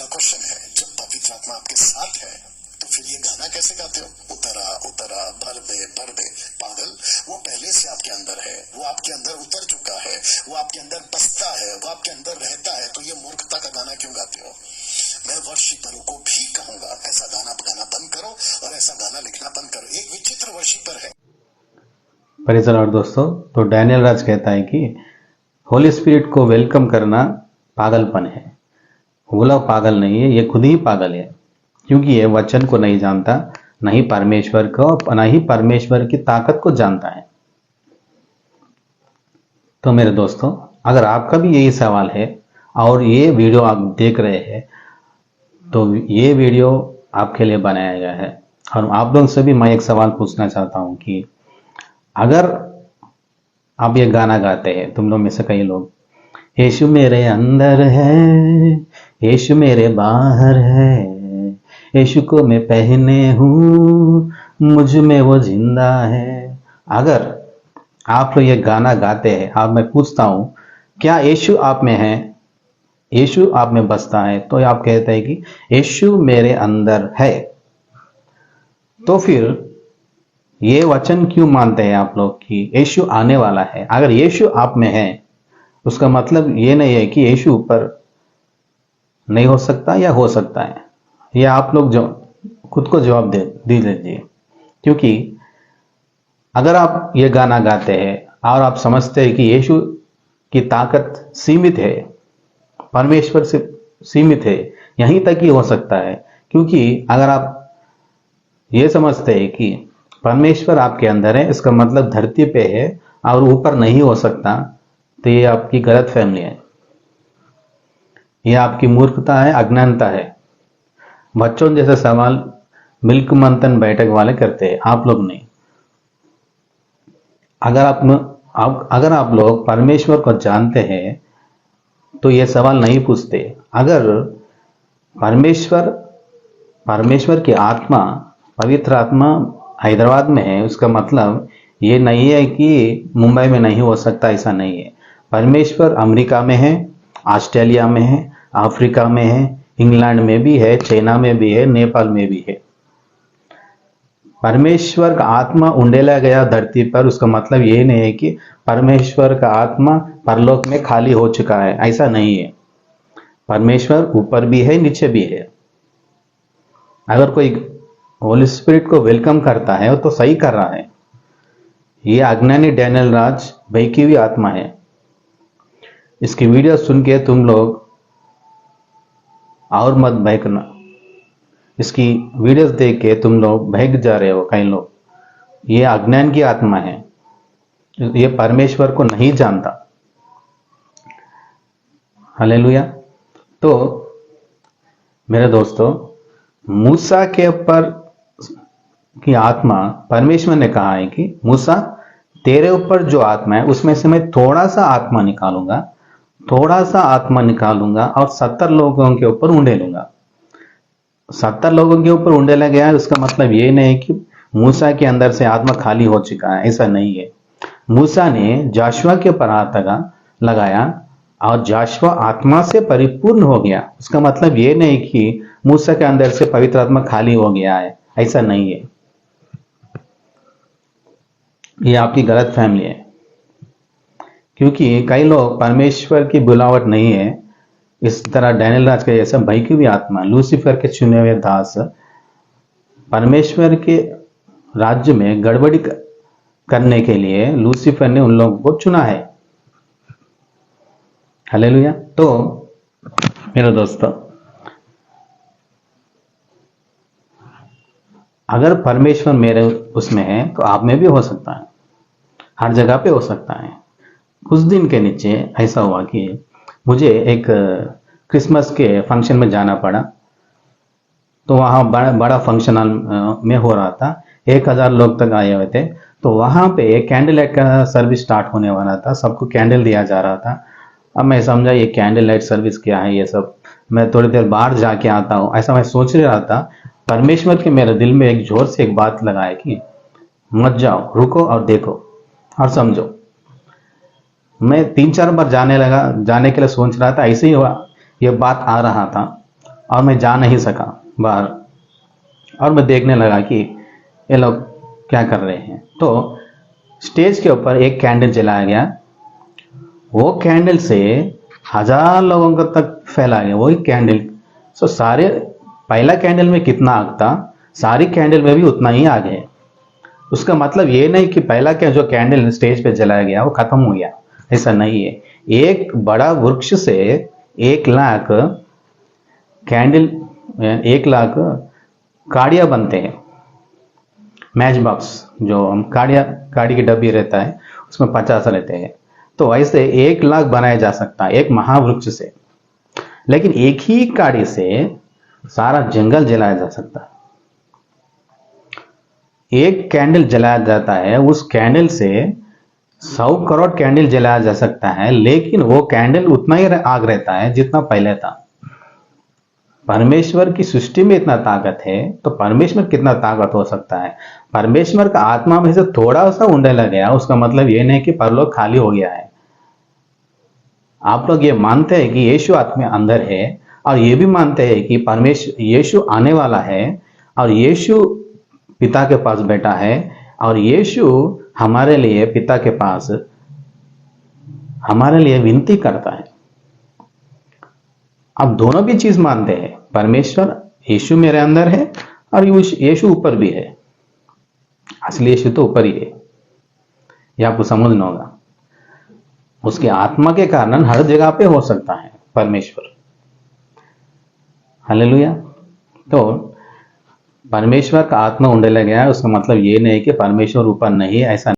मेरा क्वेश्चन है, जब पवित्र आत्मा आपके साथ है तो फिर ये गाना कैसे गाते हो? उतरा उतरा भर दे पागल, वो पहले से आपके अंदर है, वो आपके अंदर उतर चुका है, वो आपके अंदर बसता है, वो आपके अंदर रहता है, तो ये मूर्खता का गाना क्यों गाते हो? मैं वर्शिपरों को भी कहूंगा, ऐसा गाना गाना बंद करो और ऐसा गाना लिखना बंद करो। एक विचित्र वर्शिपर है। प्रेज़ द लॉर्ड दोस्तों। तो डैनियल राज कहता है कि होली स्पिरिट को वेलकम करना पागलपन है। वो लोग पागल नहीं है, ये खुद ही पागल है, क्योंकि ये वचन को नहीं जानता, नहीं परमेश्वर को, न ही परमेश्वर की ताकत को जानता है। तो मेरे दोस्तों, अगर आपका भी यही सवाल है और ये वीडियो आप देख रहे हैं, तो ये वीडियो आपके लिए बनाया गया है। और आप लोगों से भी मैं एक सवाल पूछना चाहता हूं कि अगर आप ये गाना गाते हैं, तुम लोग में से कई लोग, यीशु मेरे अंदर है, यीशु मेरे बाहर है, यीशु को मैं पहने हूँ, मुझ में वो जिंदा है। अगर आप लोग ये गाना गाते हैं, अब मैं पूछता हूं, क्या यीशु आप में है, यीशु आप में बसता है? तो आप कहते हैं कि यीशु मेरे अंदर है। तो फिर ये वचन क्यों मानते हैं आप लोग कि यीशु आने वाला है? अगर यीशु आप में है, उसका मतलब ये नहीं है कि यीशु ऊपर नहीं हो सकता या हो सकता है। ये आप लोग जो खुद को जवाब दे लीजिए, क्योंकि अगर आप ये गाना गाते हैं और आप समझते हैं कि यीशु की ताकत सीमित है, परमेश्वर से सीमित है, यहीं तक ही हो सकता है। क्योंकि अगर आप ये समझते हैं कि परमेश्वर आपके अंदर है, इसका मतलब धरती पे है और ऊपर नहीं हो सकता, तो ये आपकी गलत फहमी है, ये आपकी मूर्खता है, अज्ञानता है। बच्चों जैसे सवाल मिल्क मंथन बैठक वाले करते हैं, आप लोग नहीं। अगर आप लोग परमेश्वर को जानते हैं तो ये सवाल नहीं पूछते। अगर परमेश्वर की आत्मा, पवित्र आत्मा हैदराबाद में है, उसका मतलब ये नहीं है कि मुंबई में नहीं हो सकता, ऐसा नहीं है। परमेश्वर अमेरिका में है, ऑस्ट्रेलिया में है, अफ्रीका में है, इंग्लैंड में भी है, चाइना में भी है, नेपाल में भी है। परमेश्वर का आत्मा उंडेला गया धरती पर, उसका मतलब ये नहीं है कि परमेश्वर का आत्मा परलोक में खाली हो चुका है, ऐसा नहीं है। परमेश्वर ऊपर भी है, नीचे भी है। अगर कोई होली स्पिरिट को वेलकम करता है तो सही कर रहा है। ये अज्ञानी डैनियल राज बहकी हुई आत्मा है। इसकी वीडियो सुन के तुम लोग और मत बहकना। इसकी वीडियोस देख के तुम लोग बहक जा रहे हो, कई लोग। ये अज्ञान की आत्मा है, ये परमेश्वर को नहीं जानता। हालेलुया। तो मेरे दोस्तों, मूसा के ऊपर की आत्मा, परमेश्वर ने कहा है कि मूसा, तेरे ऊपर जो आत्मा है उसमें से मैं थोड़ा सा आत्मा निकालूंगा और 70 लोगों के ऊपर उंडेलूंगा। 70 लोगों के ऊपर उंडेला गया है, उसका मतलब ये नहीं कि मूसा के अंदर से आत्मा खाली हो चुका है, ऐसा नहीं है। मूसा ने जाशुआ के ऊपर हाथ लगाया और जाशुआ आत्मा से परिपूर्ण हो गया। उसका मतलब ये नहीं कि मूसा के अंदर से पवित्र आत्मा खाली हो गया है, ऐसा नहीं है। ये आपकी गलत फहमी है, क्योंकि कई लोग परमेश्वर की बुलावट नहीं है। इस तरह डैनियल राज के जैसा बहकी हुई आत्मा, लूसीफर के चुने हुए दास, परमेश्वर के राज्य में गड़बड़ी करने के लिए लूसीफर ने उन लोगों को चुना है। हालेलुया। तो मेरे दोस्तों, अगर परमेश्वर मेरे उसमें है तो आप में भी हो सकता है, हर जगह पे हो सकता है। कुछ दिन के नीचे ऐसा हुआ कि मुझे एक क्रिसमस के फंक्शन में जाना पड़ा। तो वहाँ बड़ा फंक्शन में हो रहा था, 1000 लोग तक आए हुए थे। तो वहाँ पे कैंडल लाइट का सर्विस स्टार्ट होने वाला था, सबको कैंडल दिया जा रहा था। अब मैं समझा ये कैंडल लाइट सर्विस क्या है, ये सब मैं थोड़ी देर बाहर जाके आता हूँ, ऐसा मैं सोच रहा था। परमेश्वर के मेरे दिल में एक जोर से एक बात लगाया कि मत जाओ, रुको और देखो और समझो। मैं 3-4 बार जाने के लिए सोच रहा था, ऐसे ही हुआ, ये बात आ रहा था। और मैं जा नहीं सका बाहर, और मैं देखने लगा कि ये लोग क्या कर रहे हैं। तो स्टेज के ऊपर एक कैंडल जलाया गया, वो कैंडल से 1000 लोगों को तक फैला गया वही कैंडल। सो सारे पहला कैंडल में कितना आग था, सारी कैंडल में भी उतना ही आग है। उसका मतलब ये नहीं कि पहला क्या जो कैंडल स्टेज पे जलाया गया वो खत्म हो गया, ऐसा नहीं है। एक बड़ा वृक्ष से 1 लाख कैंडल, 1 लाख काड़िया बनते हैं। मैच बॉक्स जो हम काड़ी की डब्बी रहता है उसमें 50 रहते हैं, तो ऐसे 1 लाख बनाया जा सकता है एक महावृक्ष से। लेकिन एक ही काड़ी से सारा जंगल जलाया जा सकता है। एक कैंडल जलाया जाता है, उस कैंडल से 100 करोड़ कैंडल जलाया जा सकता है, लेकिन वो कैंडल उतना ही आग रहता है जितना पहले था। परमेश्वर की सृष्टि में इतना ताकत है, तो परमेश्वर कितना ताकत हो सकता है। परमेश्वर का आत्मा में से थोड़ा सा उंडेला गया, उसका मतलब ये नहीं कि परलोक खाली हो गया है। आप लोग ये मानते हैं कि यीशु आत्मा अंदर है, और ये भी मानते हैं कि परमेश्वर यीशु आने वाला है, और यीशु पिता के पास बैठा है, और यीशु हमारे लिए पिता के पास हमारे लिए विनती करता है। आप दोनों भी चीज मानते हैं, परमेश्वर यीशु मेरे अंदर है और यीशु ऊपर भी है। असली यीशु तो ऊपर ही है, यह आपको समझना होगा। उसके आत्मा के कारण हर जगह पे हो सकता है परमेश्वर। हालेलुया। तो परमेश्वर का आत्मा उंडेला गया है, उसका मतलब ये नहीं कि परमेश्वर ऊपर नहीं है, ऐसा